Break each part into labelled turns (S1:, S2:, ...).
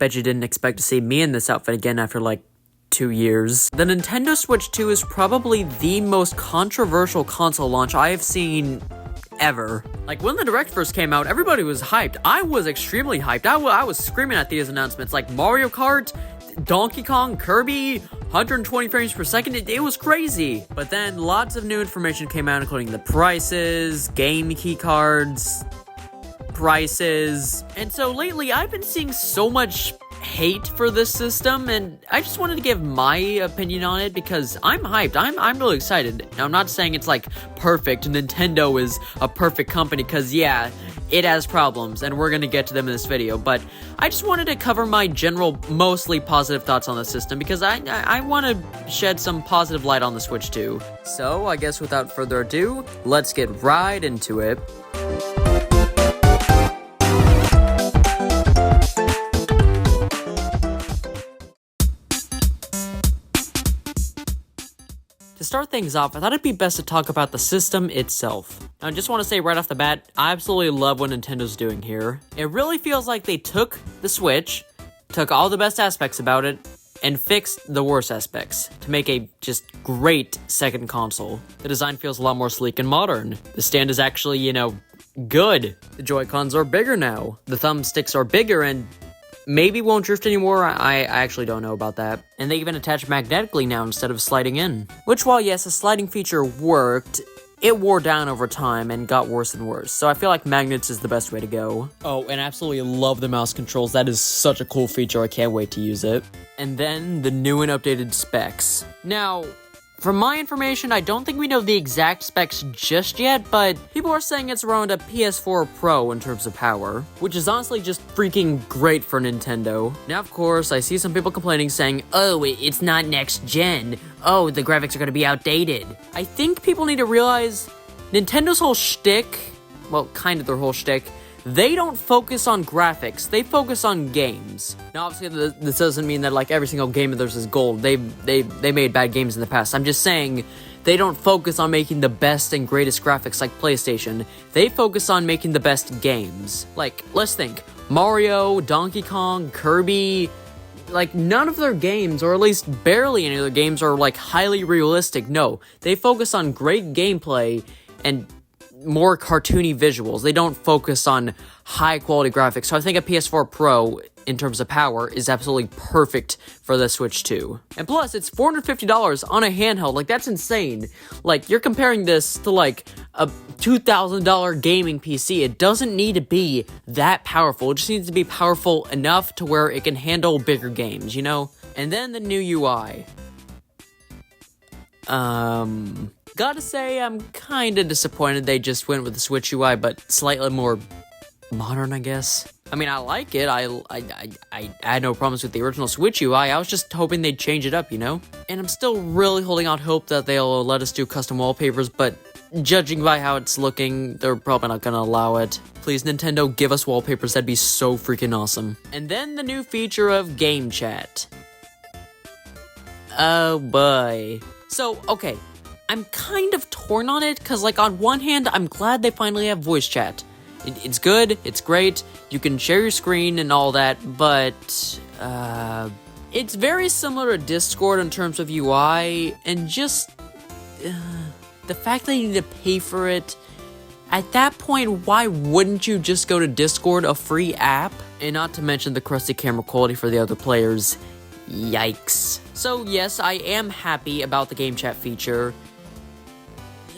S1: bet you didn't expect to see me in this outfit again after like 2 years. The Nintendo Switch 2 is probably the most controversial console launch I have seen ever. Like, when the Direct first came out, everybody was hyped. I was extremely hyped. I was screaming at these announcements, like Mario Kart, Donkey Kong, Kirby, 120 frames per second. It was crazy. But then lots of new information came out, including the prices, game key cards, prices. And so lately, I've been seeing so much hate for this system, and I just wanted to give my opinion on it because I'm hyped. I'm really excited. Now, I'm not saying it's like perfect. Nintendo is a perfect company, because yeah, it has problems, and we're gonna get to them in this video, but I just wanted to cover my general, mostly positive thoughts on the system, because I want to shed some positive light on the Switch 2. So, I guess without further ado, let's get right into it. To start things off, I thought it'd be best to talk about the system itself. Now, I just want to say right off the bat, I absolutely love what Nintendo's doing here. It really feels like they took the Switch, took all the best aspects about it, and fixed the worst aspects to make a just great second console. The design feels a lot more sleek and modern. The stand is actually, good. The Joy-Cons are bigger now. The thumbsticks are bigger and maybe won't drift anymore. I actually don't know about that. And they even attach magnetically now instead of sliding in. Which, while yes, the sliding feature worked, it wore down over time and got worse and worse. So I feel like magnets is the best way to go. Oh, and absolutely love the mouse controls. That is such a cool feature. I can't wait to use it. And then the new and updated specs. Now, from my information, I don't think we know the exact specs just yet, but people are saying it's around a PS4 Pro in terms of power, which is honestly just freaking great for Nintendo. Now, of course, I see some people complaining saying, oh, it's not next gen. Oh, the graphics are going to be outdated. I think people need to realize Nintendo's whole shtick, well, kind of their whole shtick, they don't focus on graphics, they focus on games. Now, obviously, this doesn't mean that, like, every single game of theirs is gold. They made bad games in the past. I'm just saying, they don't focus on making the best and greatest graphics like PlayStation. They focus on making the best games. Like, let's think. Mario, Donkey Kong, Kirby, like, none of their games, or at least barely any of their games, are, like, highly realistic. No, they focus on great gameplay and more cartoony visuals. They don't focus on high quality graphics. So I think a PS4 Pro, in terms of power, is absolutely perfect for the Switch 2. And plus, it's $450 on a handheld. Like, that's insane. Like, you're comparing this to, like, a $2,000 gaming PC. It doesn't need to be that powerful. It just needs to be powerful enough to where it can handle bigger games, you know? And then the new UI. Gotta say, I'm kinda disappointed they just went with the Switch UI, but slightly more modern, I guess. I mean, I like it. I had no problems with the original Switch UI. I was just hoping they'd change it up, you know? And I'm still really holding out hope that they'll let us do custom wallpapers, but judging by how it's looking, they're probably not gonna allow it. Please, Nintendo, give us wallpapers. That'd be so freaking awesome. And then the new feature of Game Chat. Oh boy. So, okay. I'm kind of torn on it, because, like, on one hand, I'm glad they finally have voice chat. It's good, it's great, you can share your screen and all that, but, it's very similar to Discord in terms of UI, and just, the fact that you need to pay for it, at that point, why wouldn't you just go to Discord, a free app? And not to mention the crusty camera quality for the other players. Yikes. So, yes, I am happy about the game chat feature.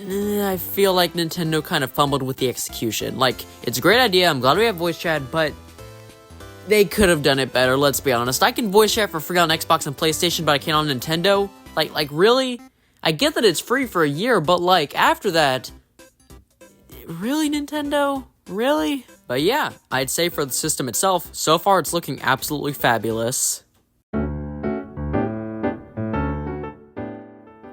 S1: I feel like Nintendo kind of fumbled with the execution. Like, it's a great idea, I'm glad we have voice chat, but they could have done it better, let's be honest. I can voice chat for free on Xbox and PlayStation, but I can't on Nintendo? Like, really? I get that it's free for a year, but, like, after that, really, Nintendo? Really? But yeah, I'd say for the system itself, so far it's looking absolutely fabulous.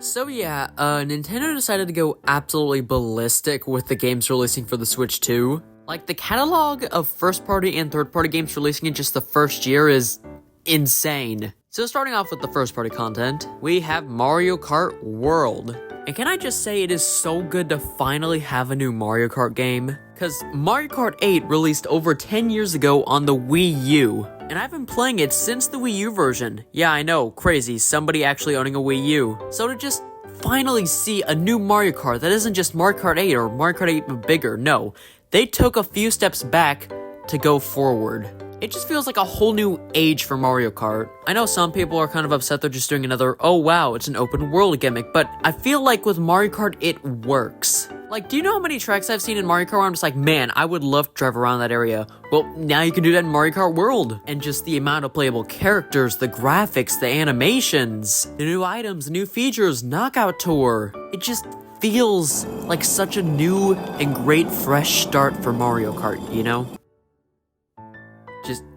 S1: So yeah, Nintendo decided to go absolutely ballistic with the games releasing for the Switch 2. Like, the catalog of first-party and third-party games releasing in just the first year is insane. So starting off with the first-party content, we have Mario Kart World. And can I just say it is so good to finally have a new Mario Kart game? Because Mario Kart 8 released over 10 years ago on the Wii U, and I've been playing it since the Wii U version. Yeah, I know, crazy, somebody actually owning a Wii U. So to just finally see a new Mario Kart that isn't just Mario Kart 8 or Mario Kart 8 but bigger, no. They took a few steps back to go forward. It just feels like a whole new age for Mario Kart. I know some people are kind of upset they're just doing another, oh wow, it's an open world gimmick, but I feel like with Mario Kart, it works. Like, do you know how many tracks I've seen in Mario Kart where I'm just like, man, I would love to drive around that area? Well, now you can do that in Mario Kart World. And just the amount of playable characters, the graphics, the animations, the new items, the new features, Knockout Tour. It just feels like such a new and great fresh start for Mario Kart, you know?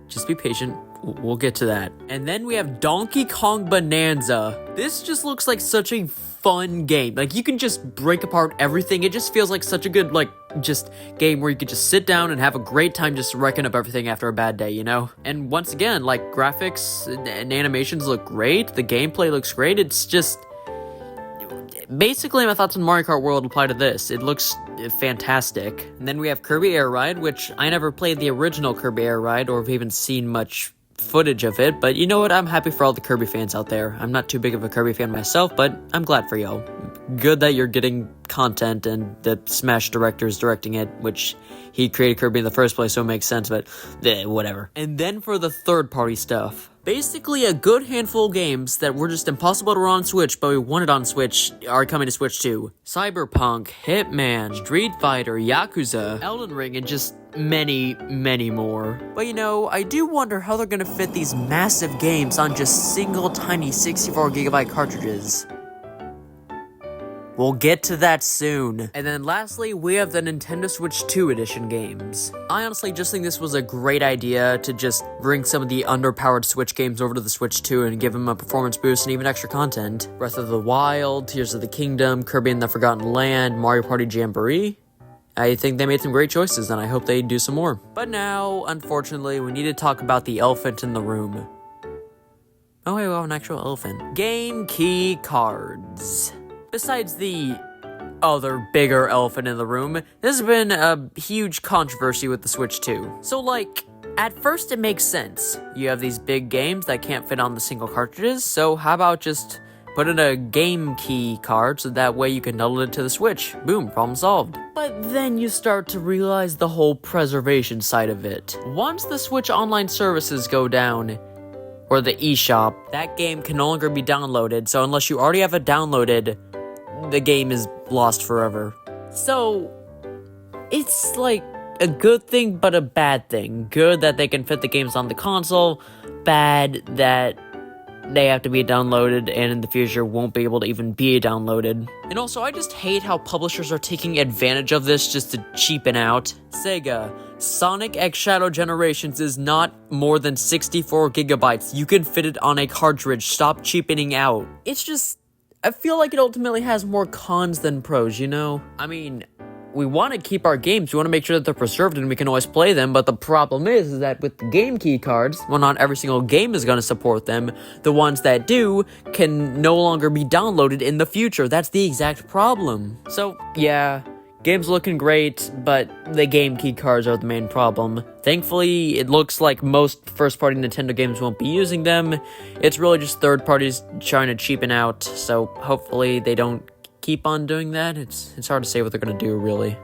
S1: Just be patient. We'll get to that. And then we have Donkey Kong Bonanza. This just looks like such a fun game. Like, you can just break apart everything. It just feels like such a good, just game where you could just sit down and have a great time just wrecking up everything after a bad day, you know? And once again, graphics and animations look great. The gameplay looks great. It's just... Basically, my thoughts on Mario Kart World apply to this. It looks fantastic. And then we have Kirby Air Ride, which I never played the original Kirby Air Ride or have even seen much footage of it, but you know what? I'm happy for all the Kirby fans out there. I'm not too big of a Kirby fan myself, but I'm glad for y'all. Good that you're getting content and the Smash director is directing it, which he created Kirby in the first place, so it makes sense, but whatever. And then for the third-party stuff. Basically, a good handful of games that were just impossible to run on Switch, but we wanted on Switch, are coming to Switch too. Cyberpunk, Hitman, Street Fighter, Yakuza, Elden Ring, and just many, many more. But you know, I do wonder how they're gonna fit these massive games on just single tiny 64GB cartridges. We'll get to that soon. And then lastly, we have the Nintendo Switch 2 edition games. I honestly just think this was a great idea to just bring some of the underpowered Switch games over to the Switch 2 and give them a performance boost and even extra content. Breath of the Wild, Tears of the Kingdom, Kirby and the Forgotten Land, Mario Party Jamboree. I think they made some great choices and I hope they do some more. But now, unfortunately, we need to talk about the elephant in the room. Oh wait, we have an actual elephant. Game key cards. Besides the other bigger elephant in the room, there's been a huge controversy with the Switch 2. So at first it makes sense. You have these big games that can't fit on the single cartridges, so how about just put in a game key card so that way you can download it to the Switch. Boom, problem solved. But then you start to realize the whole preservation side of it. Once the Switch online services go down, or the eShop, that game can no longer be downloaded, so unless you already have it downloaded, the game is lost forever. So, it's a good thing, but a bad thing. Good that they can fit the games on the console, bad that they have to be downloaded and in the future won't be able to even be downloaded. And also, I just hate how publishers are taking advantage of this just to cheapen out. Sega, Sonic X Shadow Generations is not more than 64GB. You can fit it on a cartridge. Stop cheapening out. It's just... I feel like it ultimately has more cons than pros, you know? I mean, we want to keep our games, we want to make sure that they're preserved and we can always play them, but the problem is that with the game key cards, well, not every single game is going to support them. The ones that do can no longer be downloaded in the future. That's the exact problem. So, yeah, game's looking great, but the game key cards are the main problem. Thankfully, it looks like most first-party Nintendo games won't be using them. It's really just third parties trying to cheapen out, so hopefully they don't keep on doing that. It's hard to say what they're gonna do, really.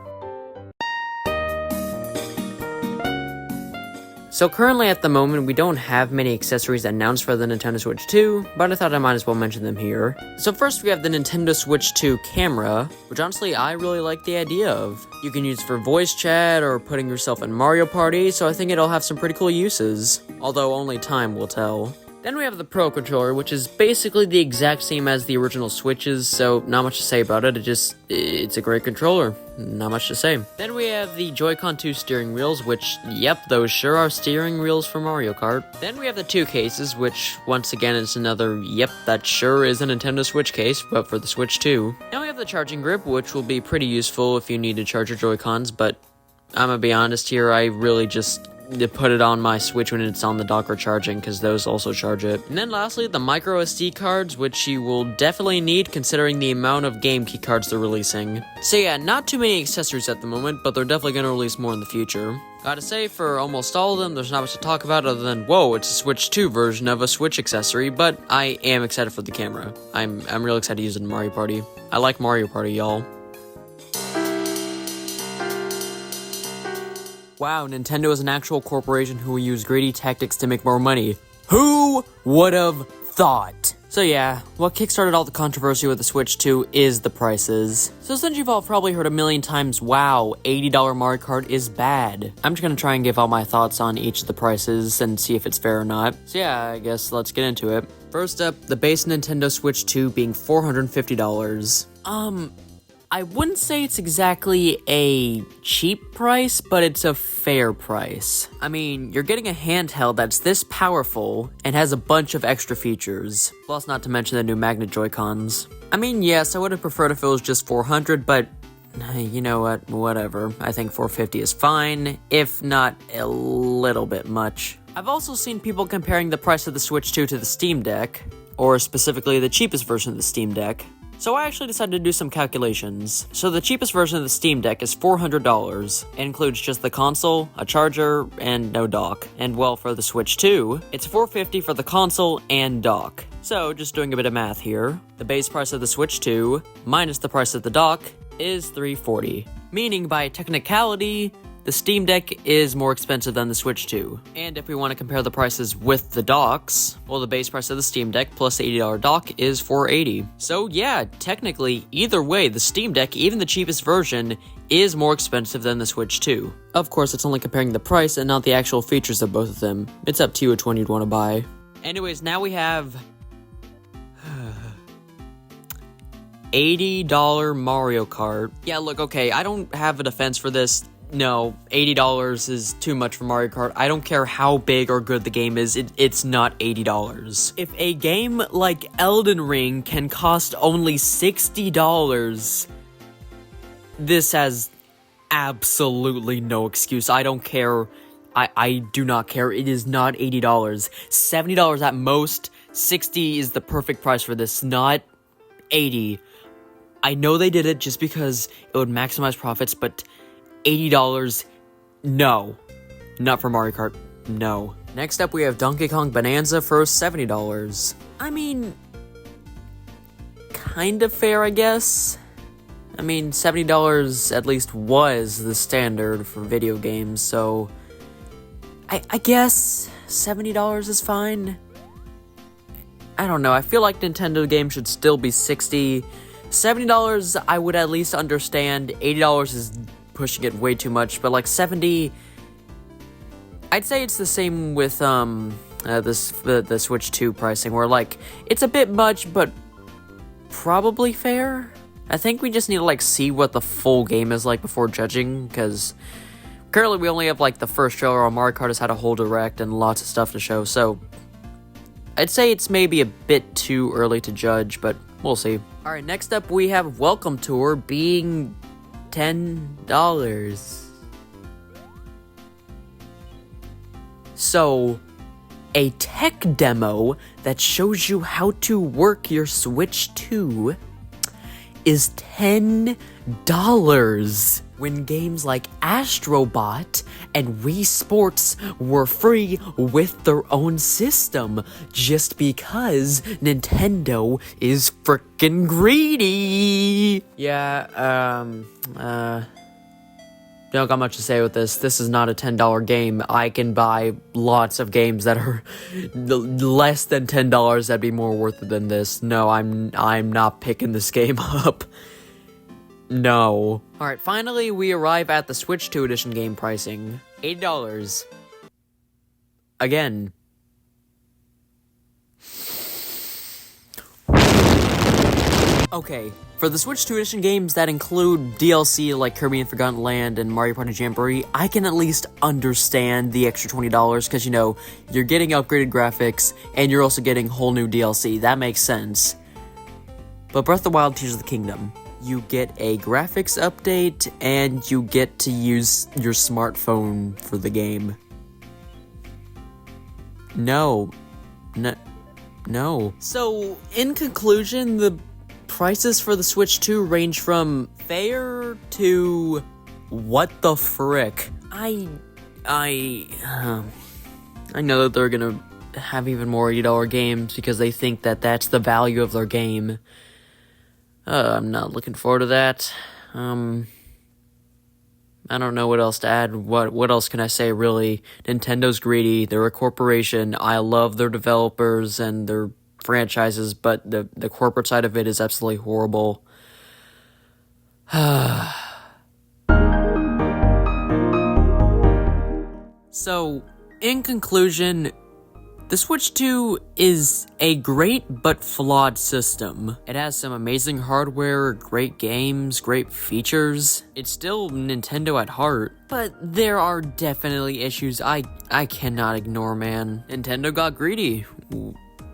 S1: So currently at the moment, we don't have many accessories announced for the Nintendo Switch 2, but I thought I might as well mention them here. So first we have the Nintendo Switch 2 camera, which honestly I really like the idea of. You can use for voice chat or putting yourself in Mario Party, so I think it'll have some pretty cool uses, although only time will tell. Then we have the Pro Controller, which is basically the exact same as the original Switches, so not much to say about it, it's a great controller. Not much to say. Then we have the Joy-Con 2 steering wheels, which, yep, those sure are steering wheels for Mario Kart. Then we have the 2 cases, which, once again, is another, yep, that sure is a Nintendo Switch case, but for the Switch 2. Now we have the charging grip, which will be pretty useful if you need to charge your Joy-Cons, but I'm gonna be honest here, I really just to put it on my Switch when it's on the dock or charging, because those also charge it. And then lastly, the micro SD cards, which you will definitely need considering the amount of game key cards they're releasing. So yeah, not too many accessories at the moment, but they're definitely going to release more in the future. Gotta say, for almost all of them, there's not much to talk about other than, whoa, it's a Switch 2 version of a Switch accessory, but I am excited for the camera. I'm really excited to use it in Mario Party. I like Mario Party, y'all. Wow, Nintendo is an actual corporation who will use greedy tactics to make more money. Who would have thought? So yeah, what kickstarted all the controversy with the Switch 2 is the prices. So since you've all probably heard a million times, wow, $80 Mario Kart is bad. I'm just gonna try and give all my thoughts on each of the prices and see if it's fair or not. So yeah, I guess let's get into it. First up, the base Nintendo Switch 2 being $450. I wouldn't say it's exactly a cheap price, but it's a fair price. I mean, you're getting a handheld that's this powerful and has a bunch of extra features. Plus, not to mention the new Magnet Joy-Cons. I mean, yes, I would have preferred if it was just $400, but you know what, whatever. I think $450 is fine, if not a little bit much. I've also seen people comparing the price of the Switch 2 to the Steam Deck, or specifically the cheapest version of the Steam Deck. So I actually decided to do some calculations. So the cheapest version of the Steam Deck is $400. It includes just the console, a charger, and no dock. And well, for the Switch 2, it's $450 for the console and dock. So just doing a bit of math here, the base price of the Switch 2 minus the price of the dock is $340. Meaning by technicality, the Steam Deck is more expensive than the Switch 2. And if we want to compare the prices with the docks, well, the base price of the Steam Deck plus the $80 dock is $480. So yeah, technically, either way, the Steam Deck, even the cheapest version, is more expensive than the Switch 2. Of course, it's only comparing the price and not the actual features of both of them. It's up to you which one you'd want to buy. Anyways, now we have $80 Mario Kart. Yeah, look, okay, I don't have a defense for this. No, $80 is too much for Mario Kart. I don't care how big or good the game is, it's not $80. If a game like Elden Ring can cost only $60, this has absolutely no excuse. I don't care. I do not care. It is not $80. $70 at most. $60 is the perfect price for this, not $80. I know they did it just because it would maximize profits, but $80, no. Not for Mario Kart, no. Next up, we have Donkey Kong Bonanza for $70. I mean, kind of fair, I guess. I mean, $70 at least was the standard for video games, so I guess $70 is fine. I don't know, I feel like Nintendo games should still be $60. $70 I would at least understand. $80 is pushing it way too much, but like $70, I'd say it's the same with the Switch 2 pricing, where like it's a bit much, but probably fair. I think we just need to like see what the full game is like before judging, because currently we only have like the first trailer on Mario Kart has had a whole direct and lots of stuff to show, so I'd say it's maybe a bit too early to judge, but we'll see. Alright, next up we have Welcome Tour being $10. So, a tech demo that shows you how to work your Switch 2 is $10. When games like Astrobot and Wii Sports were free with their own system, just because Nintendo is frickin' greedy. Yeah, don't got much to say with this. This is not a $10 game. I can buy lots of games that are less than $10 that'd be more worth it than this. No, I'm not picking this game up. No. Alright, finally we arrive at the Switch 2 Edition game pricing. $80. Again. Okay, for the Switch 2 Edition games that include DLC like Kirby and Forgotten Land and Mario Party Jamboree, I can at least understand the extra $20, because, you know, you're getting upgraded graphics, and you're also getting whole new DLC. That makes sense. But Breath of the Wild Tears of the Kingdom, you get a graphics update, and you get to use your smartphone for the game. No. No. So, in conclusion, the prices for the Switch 2 range from fair to what the frick. I know that they're gonna have even more $80 games because they think that that's the value of their game. I'm not looking forward to that. I don't know what else to add. What else can I say, really? Nintendo's greedy. They're a corporation. I love their developers and their franchises, but the corporate side of it is absolutely horrible. So, in conclusion, the Switch 2 is a great but flawed system. It has some amazing hardware, great games, great features. It's still Nintendo at heart, but there are definitely issues I cannot ignore, man. Nintendo got greedy.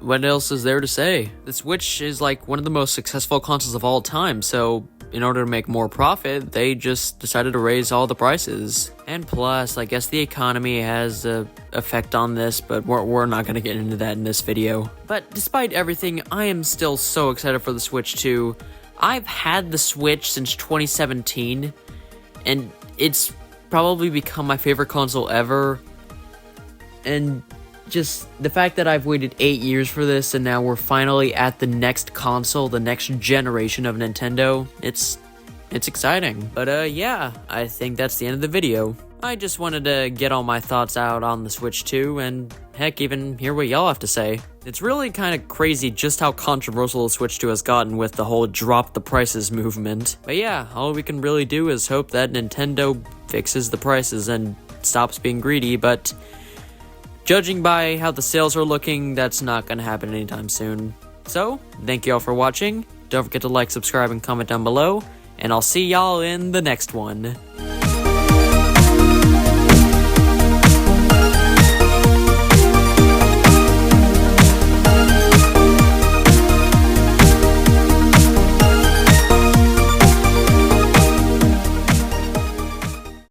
S1: What else is there to say? The Switch is like one of the most successful consoles of all time, so in order to make more profit, they just decided to raise all the prices. And plus, I guess the economy has an effect on this, but we're not going to get into that in this video. But despite everything, I am still so excited for the Switch 2. I've had the Switch since 2017, and it's probably become my favorite console ever. And just the fact that I've waited 8 years for this and now we're finally at the next console, the next generation of Nintendo, it's exciting. But yeah, I think that's the end of the video. I just wanted to get all my thoughts out on the Switch 2 and heck, even hear what y'all have to say. It's really kind of crazy just how controversial the Switch 2 has gotten with the whole drop the prices movement. But yeah, all we can really do is hope that Nintendo fixes the prices and stops being greedy, but judging by how the sales are looking, that's not going to happen anytime soon. So, thank you all for watching. Don't forget to like, subscribe, and comment down below. And I'll see y'all in the next one.